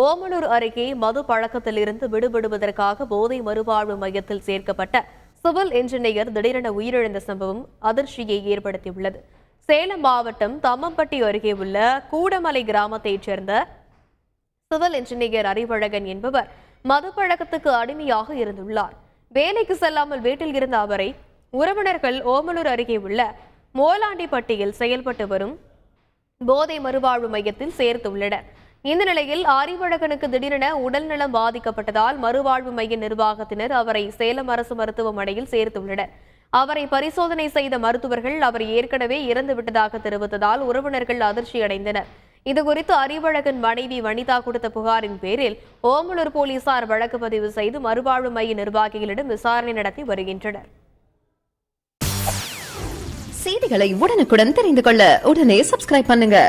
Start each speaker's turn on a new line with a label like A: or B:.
A: ஓமலூர் அருகே மது பழக்கத்திலிருந்து விடுபடுவதற்காக போதை மறுவாழ்வு மையத்தில் சேர்க்கப்பட்ட சிவில் என்ஜினியர் திடீரென உயிரிழந்த சம்பவம் அதிர்ச்சியை ஏற்படுத்தியுள்ளது. சேலம் மாவட்டம் தம்மம்பட்டி அருகே உள்ள கூடமலை கிராமத்தைச் சேர்ந்த சிவில் என்ஜினியர் அறிவழகன் என்பவர் மது பழக்கத்துக்கு அடிமையாக இருந்துள்ளார். வேலைக்கு செல்லாமல் வீட்டில் இருந்த அவரை உறவினர்கள் ஓமலூர் அருகே உள்ள மோலாண்டிப்பட்டியில் செயல்பட்டு வரும் போதை மறுவாழ்வு மையத்தில் சேர்த்துள்ளனர். இந்த நிலையில் அறிவழகனுக்கு திடீரென உடல்நலம் பாதிக்கப்பட்டதால் மறுவாழ்வு மைய நிர்வாகத்தினர் அவரை சேலம் அரசு மருத்துவமனையில் சேர்த்துள்ளனர். அவரை பரிசோதனை செய்த மருத்துவர்கள் அவர் ஏற்கனவே இறந்துவிட்டதாக தெரிவித்ததால் உறவினர்கள் அதிர்ச்சியடைந்தனர். இதுகுறித்து அறிவழகன் மனைவி வனிதா கொடுத்த புகாரின் பேரில் ஓமலூர் போலீசார் வழக்கு பதிவு செய்து மறுவாழ்வு மைய நிர்வாகிகளிடம் விசாரணை நடத்தி வருகின்றனர்.
B: செய்திகளை உடனுக்குடன் தெரிந்து கொள்ள உடனே சப்ஸ்கிரைப் பண்ணுங்க.